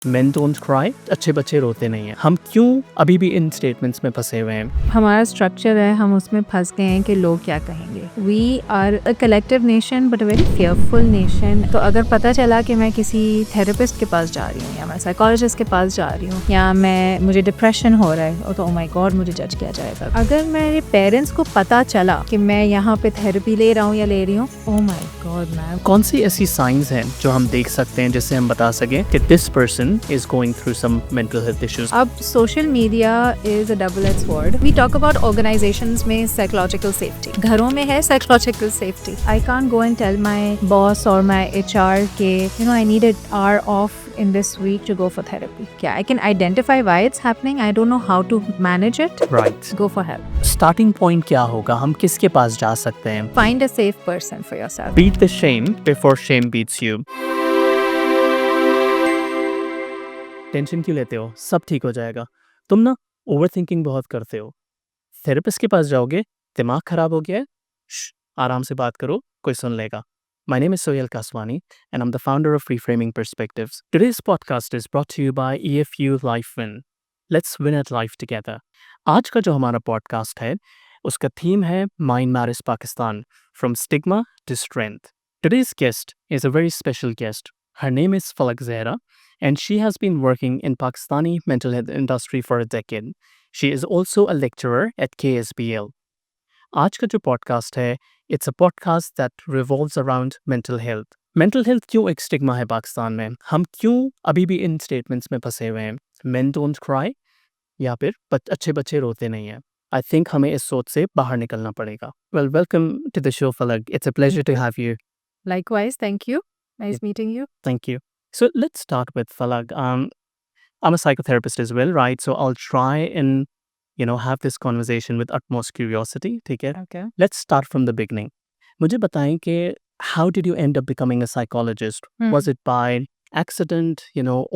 Men don't cry, अच्छे बच्चे रोते नहीं हैं। हम क्यों अभी भी इन स्टेटमेंट्स में फंसे हुए हैं? हमारा स्ट्रक्चर है, हम उसमें फंस गए हैं कि लोग क्या कहेंगे। We are a collective nation but a very fearful nation. तो अगर पता चला कि मैं किसी थेरेपिस्ट के पास जा रही हूँ या मैं साइकोलॉजिस्ट के पास जा रही हूँ या मुझे डिप्रेशन हो रहा है तो ओ माय गॉड मुझे जज किया जाएगा। अगर मेरे पेरेंट्स को पता चला कि मैं यहाँ पे थेरेपी ले रहा हूँ या ले रही हूँ, ओ माय गॉड मैम। कौन सी ऐसी साइंस हैं जो हम देख सकते हैं जिससे हम बता सकें कि this person is going through some mental health issues? अब social media is a double edge sword. We talk about organisations में साइकोलॉजिकल सेफ्टी, घरों में है psychological safety. I can't go and tell my boss और my HR के I need an hour off in this week to go for therapy. Yeah, I can identify why it's happening. I don't know how to manage it. Right. Go for help. Starting point क्या होगा? हम किसके पास जा सकते हैं? Find a safe person for yourself. Beat the shame before shame beats you. Tension क्यों लेते हो? सब ठीक हो जाएगा। तुम ना ओवर थिंकिंग बहुत करते हो। थेरेपिस्ट के पास जाओगे, दिमाग खराब हो गया है? आराम से बात करो, कोई सुन लेगा। My name is Sohail Kaswani, and I'm the founder of Reframing Perspectives. Today's podcast is brought to you by EFU LifeWin. Let's win at life together. आज का जो हमारा पॉडकास्ट है, उसका थीम है Mind Matters Pakistan, from stigma to strength. Today's guest is a very special guest. Her name is Falak Zehra, and she has been working in Pakistani mental health industry for a decade. She is also a lecturer at KSBL. आज का जो podcast है, it's a podcast that revolves around mental health. Mental health क्यों एक stigma है पाकिस्तान में? हम क्यों अभी भी इन स्टेटमेंट्स में फंसे हुए हैं? मेन डोंट क्राई या फिर अच्छे बच्चे रोते नहीं हैं। आई थिंक हमें इस सोच से बाहर निकलना पड़ेगा। Welcome to the show Falak. It's a pleasure to have you. Likewise, thank you. Nice meeting you. Thank you. So let's start with Falak. I'm a psychotherapist as well, right? So I'll try and have this conversation with utmost curiosity. ठीक है? Okay. Let's start from the beginning. मुझे बताएं कि how did you end up becoming a psychologist? Was it by accident,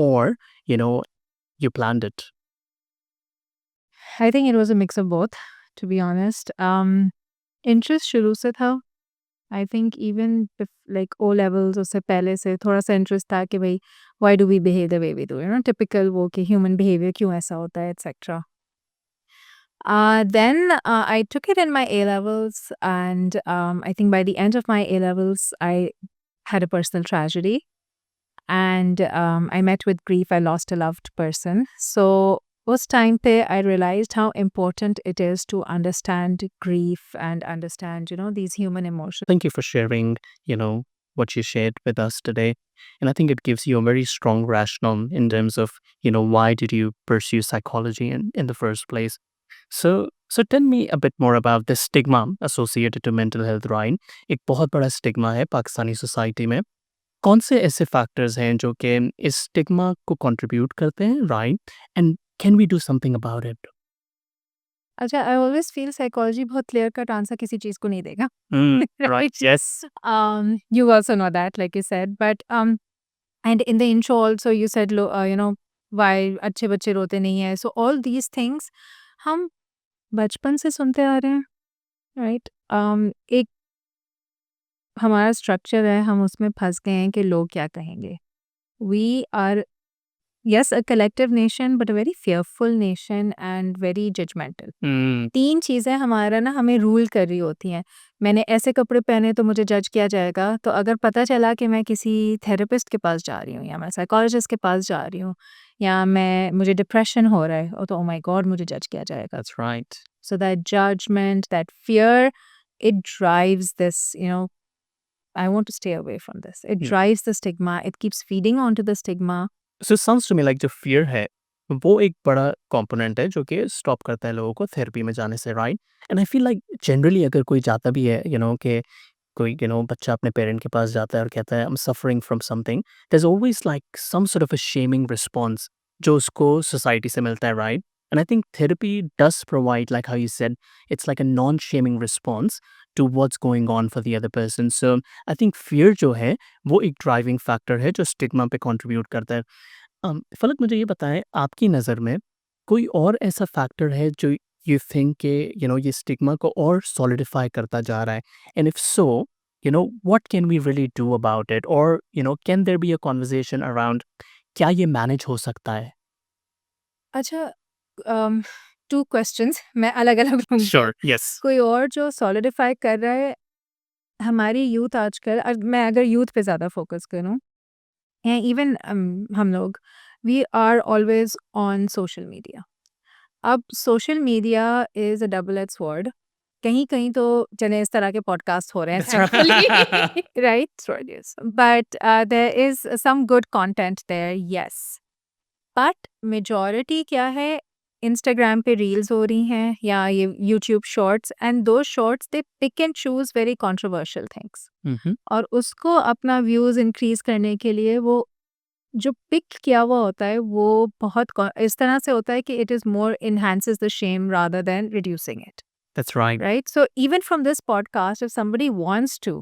or you planned it? I think it was a mix of both, to be honest. Interest शुरू से था. I think even like O levels उससे पहले से थोड़ा सा interest था कि भाई why do we behave the way we do, typical वो कि human behavior क्यों ऐसा होता है, etc. Then I took it in my A levels, and I think by the end of my A levels, I had a personal tragedy, and I met with grief. I lost a loved person. So उस time पे I realized how important it is to understand grief and understand, these human emotions. Thank you for sharing, what you shared with us today. And I think it gives you a very strong rationale in terms of, why did you pursue psychology in the first place? So tell me a bit more about the stigma associated to mental health, right? एक बहुत बड़ा stigma है Pakistani society में। कौन से ऐसे factors हैं जो कि इस स्टिग्मा को कंट्रीब्यूट करते हैं, right? And can we do something about it? अच्छा, I always feel psychology बहुत clear cut answer किसी चीज़ को नहीं देगा. Right, yes. You also know that, like you said, but and in the intro also you said, why अच्छे बच्चे रोते नहीं हैं. So all these things हम बचपन से सुनते आ रहे हैं, राइट. एक हमारा स्ट्रक्चर है, हम उसमें फंस गए हैं कि लोग क्या कहेंगे. We are yes a collective nation but a very fearful nation and very judgmental. Hmm. 3 चीज़ें हमारा ना हमें रूल कर रही होती हैं. मैंने ऐसे कपड़े पहने तो मुझे जज किया जाएगा. तो अगर पता चला कि मैं किसी थेरेपिस्ट के पास जा रही हूँ या मैं साइकोलॉजिस्ट के पास जा रही हूँ या मुझे डिप्रेशन हो रहा है तो ओ माय गॉड मुझे जज किया जाएगा. That's right. So that judgment, that fear, it drives this, I want to stay away from this. It drives the stigma. It keeps feeding onto the stigma. So it sounds to me like जो fear है वो एक बड़ा component है जो कि stop करता है लोगों को थेरेपी में जाने से, right? And I feel like generally अगर कोई जाता भी है, कि कोई बच्चा अपने पेरेंट के पास जाता है और कहता है I am suffering from something, there is always like some sort of a shaming response जो उसको सोसाइटी से मिलता है, right? And I think therapy does provide, like how you said, it's like a non shaming response to what's going on for the other person. So I think fear जो है वो एक driving factor है जो stigma पे contribute करता है. फलक, मुझे ये बताएं, आपकी नज़र में कोई और ऐसा फैक्टर है जो यू थिंक के ये स्टिग्मा को और सॉलिडिफाई करता जा रहा है? And if so, what can we really do about it? Or, can there be a conversation around क्या ये मैनेज हो सकता है? अच्छा, 2 क्वेश्चन्स मैं अलग-अलग लूँगी। Sure, yes. कोई और जो सॉलिडिफाई कर रहा है हमारी यूथ आजकल, मैं अगर यूथ पे ज़्यादा फोकस करूँ, या इवन हम लोग, we are always on social media. अब social media is a double edge sword. कहीं-कहीं तो चलें इस तरह के पॉडकास्ट हो रहे हैं thankfully right? But there is some good content there, yes. But majority क्या है, इंस्टाग्राम पे रील्स हो रही हैं या ये YouTube shorts, and those shorts they pick and choose very controversial things, और उसको अपना व्यूज़ इंक्रीज़ करने के लिए वो जो पिक किया हुआ होता है वो बहुत इस तरह से होता है कि it is more enhances the shame rather than reducing it, that's right. right? So even from this podcast, if somebody wants to,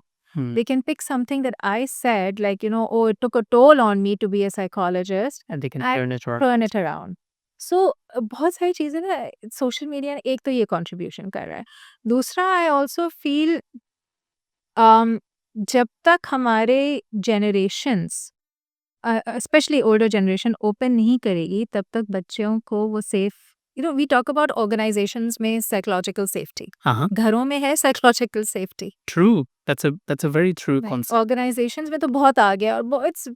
they can pick something that I said, like, oh, it took a toll on me to be a psychologist, and they can and turn it around. turn it around. So बहुत सारी चीज़ें ना, social media एक तो ये contribution कर रहा है, दूसरा आई ऑल्सो फील जब तक हमारे generations, specially older generation open नहीं करेगी, तब तक बच्चों को वो safe, we talk about organisations में साइकोलॉजिकल सेफ्टी, हाँ, घरों में है psychological safety, true, that's a very true right? Concept. Organisations में तो बहुत आ गया, और it's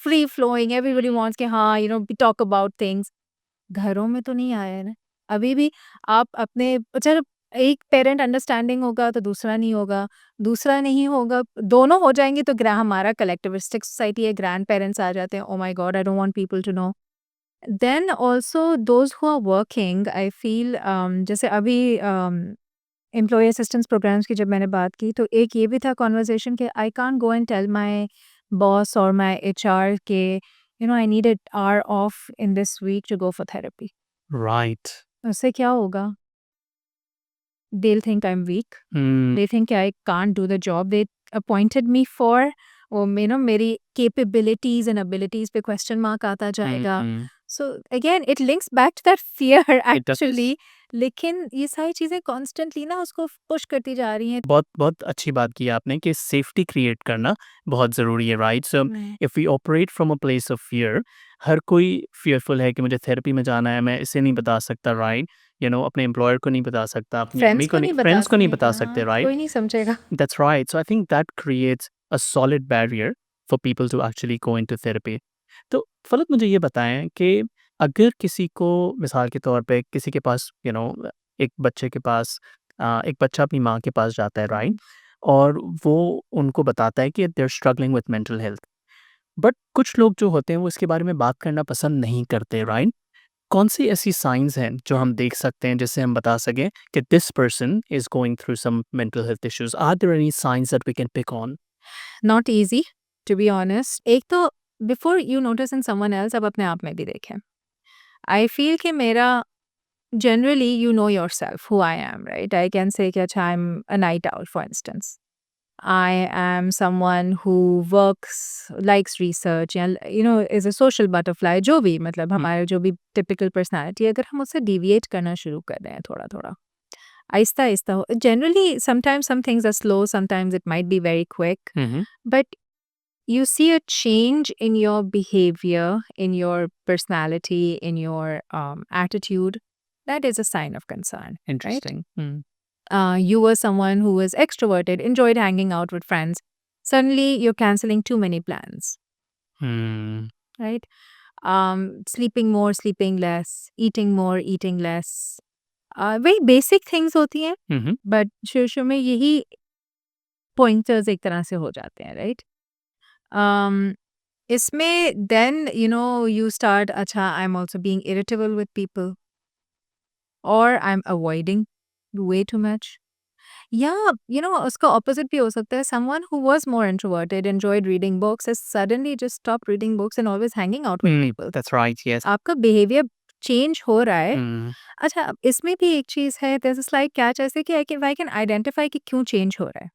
free flowing, everybody wants कि हाँ, वी टॉक अबाउट थिंग्स। घरों में तो नहीं आया है ना। अभी भी आप अपने, चलो एक पेरेंट अंडरस्टैंडिंग होगा तो दूसरा नहीं होगा, दूसरा नहीं होगा, दोनों हो जाएंगे तो हमारा कलेक्टिविस्टिक सोसाइटी है, ग्रैंड पेरेंट्स आ जाते हैं, oh my God I don't want people to know. Then also those who are working, I feel, जैसे अभी एम्प्लॉय असिस्टेंस प्रोग्राम्स की जब मैंने बात की, तो एक ये भी था कॉन्वर्जेशन कि I can't go and tell my boss और माई HR के I need an hour off in this week to go for therapy. Right. उससे क्या होगा? They'll think I'm weak. They think I can't do the job they appointed me for. और मेरी capabilities and abilities पे question mark आता जाएगा. So again, it links back to that fear It does. actually. लेकिन ये सारी चीज़ें constantly ना उसको push करती जा रही हैं. बहुत बहुत अच्छी बात की आपने कि सेफ्टी क्रिएट करना बहुत ज़रूरी है, right? So if we operate from a place of fear, हर कोई फियरफुल है कि मुझे थेरेपी में जाना है, मैं इसे नहीं बता सकता, राइट? अपने एम्प्लॉयर को नहीं बता सकता, अपनी मम्मी फ्रेंड्स को को नहीं, नहीं बता फ्रेंड्स को नहीं सकते, बता सकते, हाँ, राइट? कोई नहीं समझेगा. That's right. So I think that creates a solid barrier for people to actually go into therapy. तो फलक मुझे ये बताएं कि अगर किसी को मिसाल के तौर पे किसी के पास एक बच्चे के पास एक बच्चा अपनी माँ के पास जाता है, राइट? और वो उनको बताता है कि they're struggling with mental health. But कुछ लोग जो होते हैं वो इसके बारे में बात करना पसंद नहीं करते, राइट? कौन सी ऐसी साइंस हैं जो हम देख सकते हैं जिससे हम बता सकें कि this person is going through some mental health issues? Are there any science that we can pick on? Not easy, to be honest. एक तो before you notice in someone else, अब अपने आप में भी देखें. I feel कि मेरा, generally you know yourself who I am, right? I can say कि अच्छा I'm a night owl, for instance. I am someone who works, likes research, या is a social butterfly, जो भी, मतलब हमारे जो भी typical personality, अगर हम उससे deviate करना शुरू कर रहे हैं थोड़ा थोड़ा, Aahista Aahista, generally sometimes some things are slow, sometimes it might be very quick, but you see a change in your behavior, in your personality, in your attitude, that is a sign of concern. Right? Interesting. You were someone who was extroverted, enjoyed hanging out with friends. Suddenly, you're canceling too many plans, right? Sleeping more, sleeping less, eating more, eating less. Very basic things होती हैं, but शुरू में यही pointers एक तरह से हो जाते हैं, right? इसमें then you start, अच्छा I'm also being irritable with people, or I'm avoiding way too much. या उसका opposite भी हो सकता है, someone who was more introverted, enjoyed reading books, has suddenly just stopped reading books and always hanging out with people. That's right, yes. आपका behavior change हो रहा है. अच्छा, अब इसमें भी एक चीज़ है, there's a slight catch, ऐसे कि I can identify कि क्यों change हो रहा है.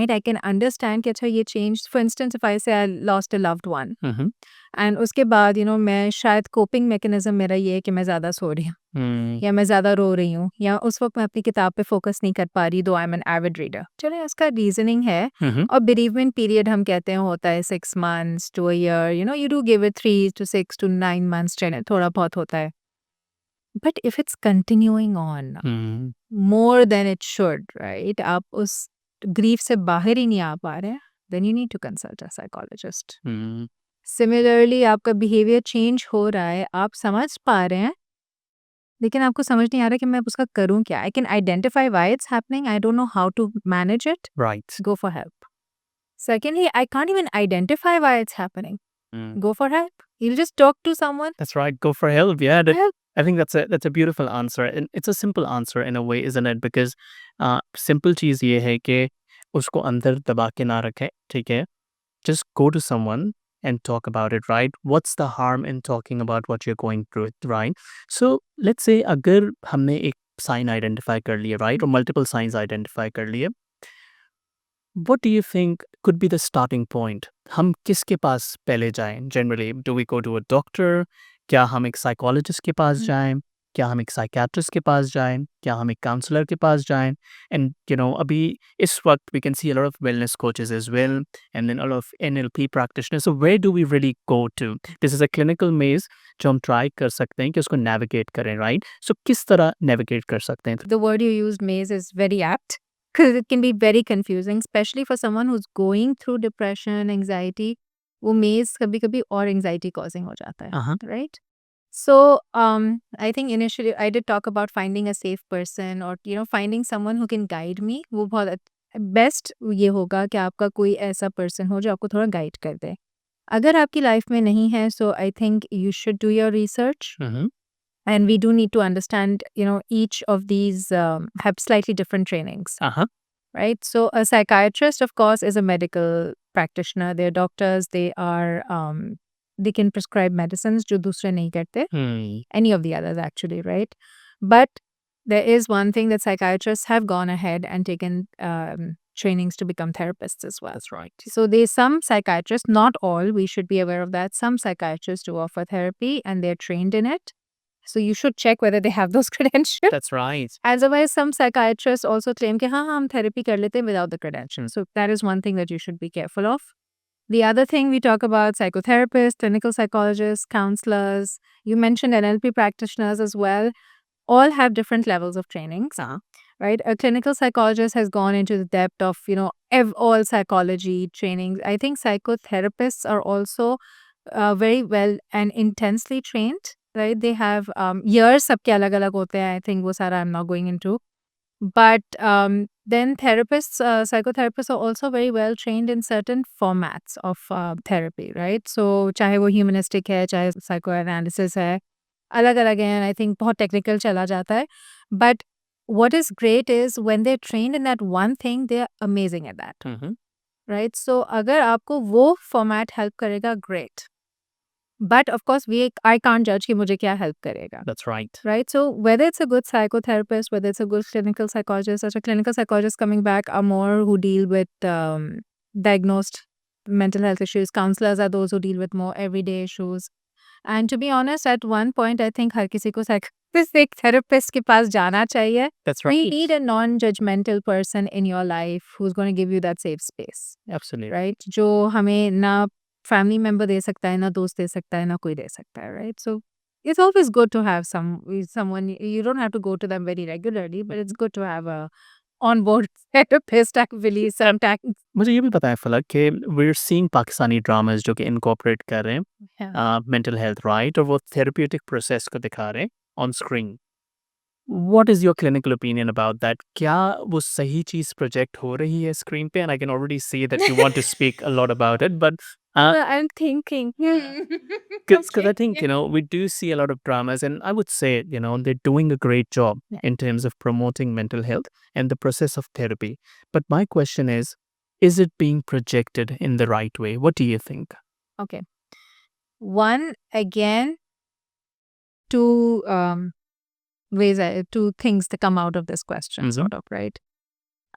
right? I can understand कि अच्छा ये change, for instance, if I say I lost a loved one, hmm and उसके बाद मैं शायद coping mechanism मेरा ये है कि मैं ज़्यादा सो रही हूँ हम्म या मैं ज़्यादा रो रही हूँ या उस वक्त मैं अपनी किताब पे फोकस नहीं कर पा रही, दो I am an avid reader, चलो उसका रीजनिंग है। हम्म और bereavement पीरियड हम कहते हैं होता है 6 months to a year, you do give it 3 to 6 to 9 months, थोड़ा बहुत होता है। But if it's continuing on hmm more than it should, right? आप उस grief से बाहर ही नहीं आ पा रहे हैं, then you need to consult a psychologist. Hmm Similarly, आपका behavior change हो रहा है, आप समझ पा रहे हैं, लेकिन आपको समझ नहीं आ रहा कि मैं उसका करूँ क्या? I can identify why it's happening, I don't know how to manage it, right go for help. Secondly, I can't even identify why it's happening, go for help. You'll just talk to someone. That's right. Go for help. Yeah, Help. I think that's a beautiful answer, and it's a simple answer in a way, isn't it? Because simple चीज़ ये है कि उसको अंदर दबा के ना रखें, ठीक है? Just go to someone and talk about it, right? What's the harm in talking about what you're going through, right? So let's say अगर हमने एक sign identify कर लिया, right? और multiple signs identify कर लिए, what do you think could be the starting point? हम किसके पास पहले जाएं? Generally, do we go to a doctor? क्या हम एक psychologist के पास जाएं? क्या हम एक psychiatrist के पास जाएं? क्या हम एक counselor के पास जाएं? And अभी इस वक्त we can see a lot of wellness coaches as well, and then a lot of NLP practitioners. So where do we really go to? This is a clinical maze जो हम try कर सकते हैं कि उसको navigate करें, right? So किस तरह navigate कर सकते हैं? The word you used, maze, is very apt because it can be very confusing, especially for someone who's going through depression, anxiety. वो maze कभी-कभी और anxiety causing हो जाता है, Uh-huh. right? So, I think initially I did talk about finding a safe person or finding someone who can guide me. वो बहुत best ये होगा कि आपका कोई ऐसा पर्सन हो जो आपको थोड़ा गाइड कर दे। अगर आपकी लाइफ में नहीं है, so I think you should do your research. Mm-hmm. And we do need to understand, each of these have slightly different trainings, Uh-huh. right? So a psychiatrist, of course, is a medical practitioner. They're doctors. They can prescribe medicines जो दूसरे नहीं करते. Hmm. Any of the others, actually, right? But there is one thing that psychiatrists have gone ahead and taken trainings to become therapists as well. That's right. So there's some psychiatrists, not all, we should be aware of that. Some psychiatrists do offer therapy and they're trained in it. So you should check whether they have those credentials. That's right. Otherwise, some psychiatrists also claim कि हाँ हम therapy कर लेते हैं without the credentials. So that is one thing that you should be careful of. The other thing we talk about, psychotherapists, clinical psychologists, counselors, you mentioned NLP practitioners as well, all have different levels of trainings, right? A clinical psychologist has gone into the depth of, all psychology trainings. I think psychotherapists are also very well and intensely trained, right? They have years सबके अलग-अलग होते हैं. I think वो सारा I'm not going into. But then therapists, psychotherapists are also very well trained in certain formats of therapy, right? So चाहे वो humanistic है, चाहे psychoanalysis है, अलग-अलग हैं. I think बहुत technical चला जाता है. But what is great is when they're trained in that one thing, they're amazing at that, Mm-hmm. right? So अगर आपको वो format help करेगा, great. But of course, I can't judge कि मुझे क्या help करेगा. That's right. Right? So whether it's a good psychotherapist, whether it's a good clinical psychologist, such a clinical psychologist coming back are more who deal with diagnosed mental health issues. Counselors are those who deal with more everyday issues. And to be honest, at one point, I think हर किसी को psychologist एक therapist के पास जाना चाहिए. That's We right. need a non-judgmental person in your life who's going to give you that safe space. Absolutely. Right? जो हमें ना family member दे सकता है, ना दोस्त दे सकता है, ना कोई दे सकता है, right? So it's always good to have someone. You don't have to go to them very regularly, but it's good to have a on-board therapist, I believe, sometimes. मुझे ये भी पता है फलक कि we're seeing पाकिस्तानी dramas जो कि incorporate कर रहे हैं Yeah. mental health, right? और वो therapeutic process को दिखा रहे हैं on screen. What is your clinical opinion about that? क्या वो सही चीज़ project हो रही है screen पे? And I can already see that you want to speak a lot about it, but I'm thinking. because I think, we do see a lot of dramas, and I would say, they're doing a great job Yeah. in terms of promoting mental health and the process of therapy. But my question is it being projected in the right way? What do you think? Okay. One, again, two things that come out of this question, Mhm. sort of, right?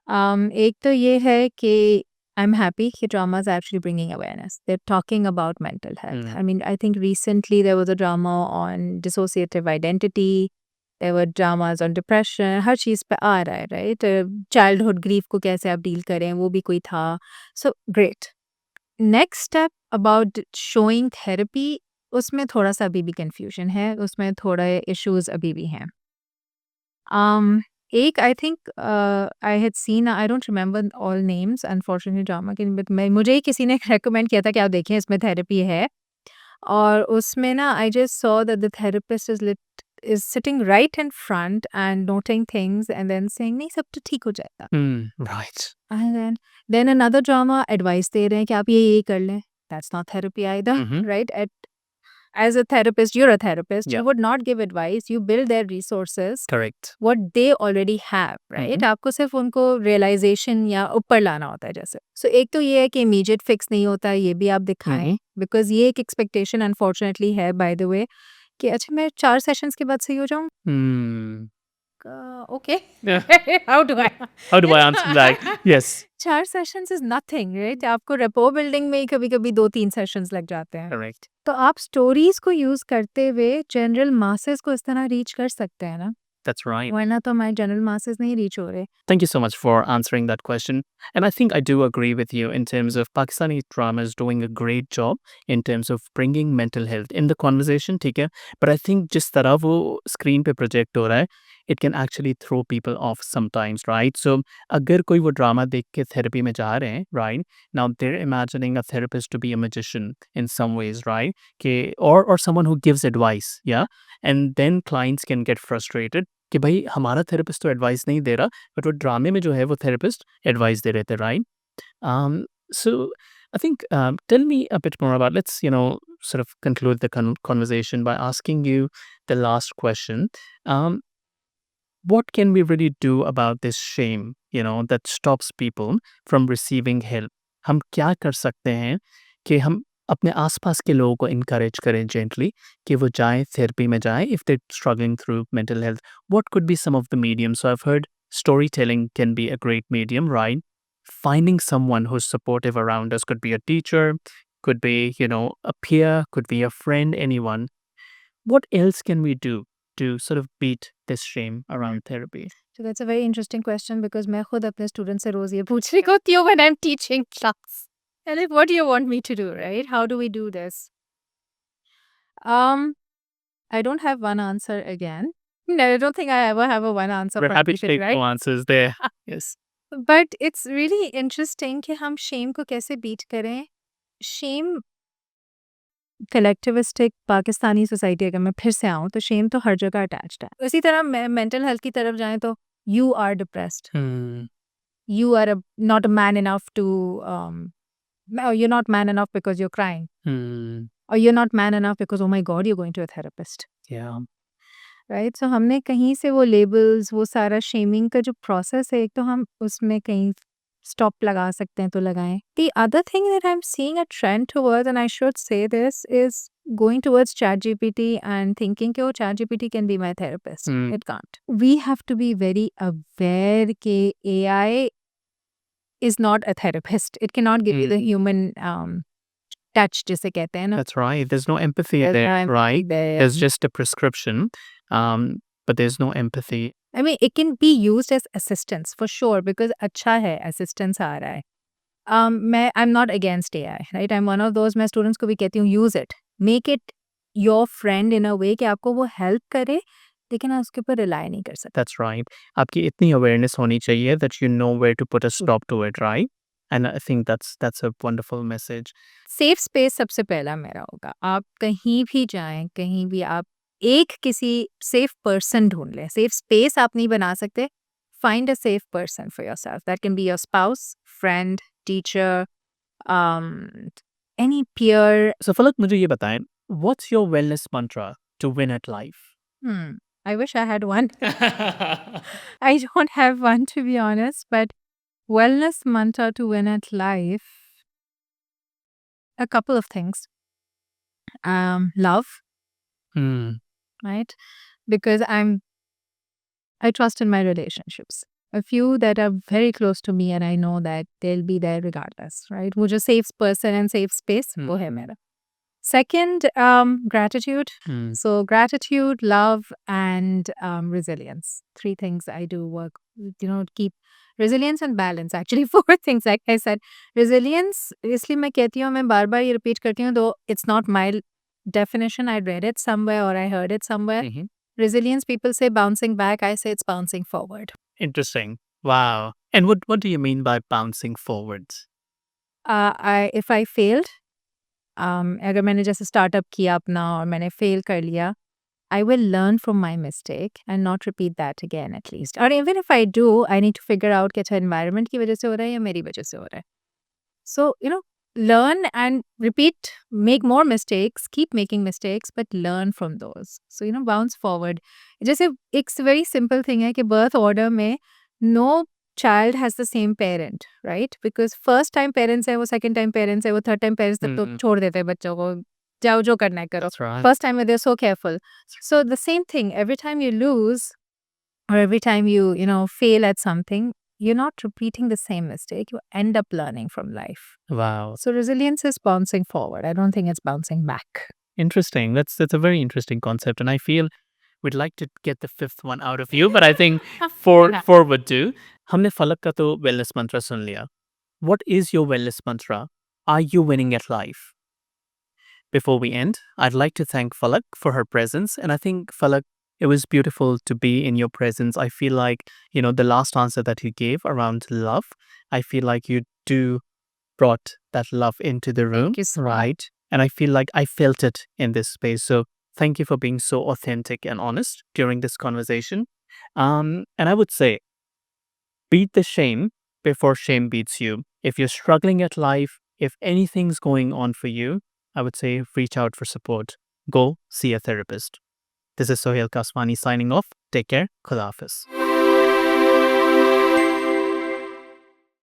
एक तो ये है कि I'm happy कि drama is actually bringing awareness. They're talking about mental health. Hmm. I mean, I think recently there was a drama on dissociative identity. There were dramas on depression. हर चीज़ पे आ रहा है, right? Childhood grief को कैसे आप deal करें, वो भी कोई था. So great. Next step about showing therapy, उसमें थोड़ा सा अभी भी confusion है, उसमें थोड़े issues अभी भी हैं. एक I think I had seen, I don't remember all names unfortunately drama के, बट मैं मुझे ही किसी ने रेकमेंड किया था कि आप देखें इसमें थेरेपी है, और उसमें ना I just saw that the therapist is sitting right in front and noting things and then saying नहीं सब तो ठीक हो जाएगा, Right. And then another drama advice दे रहे हैं कि आप ये कर लें. That's not therapy either, Mm-hmm. Right? As a therapist, you're a therapist, Yeah. you would not give advice, you build their resources Correct. what they already have, right? आपको सिर्फ उनको realization या ऊपर लाना होता है जैसे. So एक तो ये है कि immediate fix नहीं होता है, ये भी आप दिखाएं, Mhm. because ये एक expectation unfortunately है by the way कि अच्छा मैं 4 sessions के बाद सही हो जाऊँ. Hmm. Okay. Yeah. How do I? How do I answer that? Yes. 4 sessions is nothing, right? आपको रेपो बिल्डिंग में ही कभी-कभी 2-3 सेशंस लग जाते हैं. Correct. तो आप स्टोरीज को यूज करते हुए जनरल मासेस को इस तरह रीच कर सकते हैं ना, That's right. वरना तो हमारे जनरल मासेस नहीं रीच हो रहे. Thank you so much for answering that question. And I think I do agree with you in terms of Pakistani drama is doing a great job in terms of bringing mental health in the conversation, ठीक है? But I think जिस तरह वो screen पे project हो रहा है, it can actually throw people off sometimes, right? So अगर कोई वो drama देख के therapy में जा रहे हैं, right? Now they're imagining a therapist to be a magician in some ways, right? Or someone who gives advice, yeah? And then clients can get frustrated कि भाई हमारा थेरेपिस्ट तो एडवाइस नहीं दे रहा, बट वो ड्रामे में जो है वो थेरेपिस्ट एडवाइस दे रहे थे, right? So I think tell me a bit more about, let's sort of conclude the conversation by asking you the last question. Um, what can we really do about this shame, that stops people from receiving help? हम क्या कर सकते हैं कि हम अपने आसपास के लोगों को encourage करें gently कि वो जाएं therapy में जाएं if they're struggling through mental health? What could be some of the mediums? So I've heard storytelling can be a great medium, right? Finding someone who's supportive around us, could be a teacher, could be, a peer, could be a friend, anyone. What else can we do to sort of beat this shame around therapy? So that's a very interesting question because मैं खुद अपने student से रोज ये पूछ रही होती हूँ when I'm teaching class. And like, what do you want me to do, right? How do we do this? I don't have one answer again. No, I don't think I ever have a one answer We're for happy to everything, take right? no answers there. Yes. But it's really interesting कि हम shame को कैसे beat करें. Shame collectivistic Pakistani society अगर मैं फिर से आऊँ तो शेम तो हर जगह अटैच्ड है. उसी तरह मेंटल हेल्थ की तरफ जाएं तो you are depressed, Hmm. You are not a man enough to, you're not man enough because you're crying, Hmm. or you're not man enough because oh my god you're going to a therapist, Yeah. Right? So हमने कहीं से वो labels, वो सारा shaming का जो process है, एक तो हम उसमें कहीं स्टॉप लगा सकते हैं तो लगाएं. The other thing that I am seeing a trend towards, and I should say this, is going towards ChatGPT and thinking कि oh ChatGPT can be my therapist. Hmm. It can't. We have to be very aware कि AI is not a therapist. It cannot give you the human touch जिसे कहते हैं ना. That's right. There's no empathy There's there, no empathy right? there. There's just a prescription, but there's no empathy. I mean, it can be used as assistance for sure because अच्छा है assistance आ रहा है. I'm not against AI, right? I'm one of those, मैं students को भी कहती हूँ use it, make it your friend in a way कि आपको वो help करे, लेकिन आप उसके ऊपर rely नहीं कर सकते. That's right. आपकी इतनी awareness होनी चाहिए that you know where to put a stop to it, right? And I think that's a wonderful message. Safe space सबसे पहला मेरा होगा. आप कहीं भी जाएं, कहीं भी आप एक किसी सेफ पर्सन ढूंढ लें. सेफ स्पेस आप नहीं बना सकते. Find a safe person for yourself. That can be your spouse, friend, teacher, any peer. So Falak, मुझे ये बताएं, what's your wellness mantra to win at life? I wish I had one. I don't have one to be honest, but wellness mantra to win at life, a couple of things. Love, Hmm. right? Because I trust in my relationships. A few that are very close to me and I know that they'll be there regardless, right? वो जो safe person and safe space वो है मेरा. Second, gratitude. So gratitude, love, and resilience. 3 things I do work, keep resilience and balance. Actually, 4 things, like I said. Resilience, इसलिए मैं कहती हूँ, मैं बार-बार ये repeat करती हूँ, though it's not my definition. I read it somewhere or I heard it somewhere. Resilience, people say bouncing back. I say it's bouncing forward. Interesting. Wow. And what do you mean by bouncing forwards? If I failed, अगर मैंने जैसे startup किया अपना और मैंने fail कर लिया, I will learn from my mistake and not repeat that again at least. Or even if I do, I need to figure out कि अच्छा environment की वजह से हो रहा है या मेरी वजह से हो रहा है. So, learn and repeat, make more mistakes, keep making mistakes, but learn from those. So, bounce forward. जैसे एक very simple thing है कि birth order में no child has the same parent, right? Because first time parents है, वो second time parents है, वो third time parents तक तो छोड़ देते हैं बच्चों को, जाओ जो करना है करो. That's right. First time they're so careful. So the same thing, every time you lose or every time you fail at something, you're not repeating the same mistake. You end up learning from life. Wow. So resilience is bouncing forward. I don't think it's bouncing back. Interesting. That's a very interesting concept, and I feel we'd like to get the 5th one out of you, but I think four would do. हमने फलक का तो wellness mantra सुन लिया. What is your wellness mantra? Are you winning at life? Before we end, I'd like to thank Falak for her presence, and I think Falak, it was beautiful to be in your presence. I feel like the last answer that you gave around love, I feel like you do brought that love into the room, Thank you so much. right? And I feel like I felt it in this space. So thank you for being so authentic and honest during this conversation. And I would say, beat the shame before shame beats you. If you're struggling at life, if anything's going on for you, I would say reach out for support. Go see a therapist. This is Sohail Kaswani signing off. Take care. Khuda Hafiz.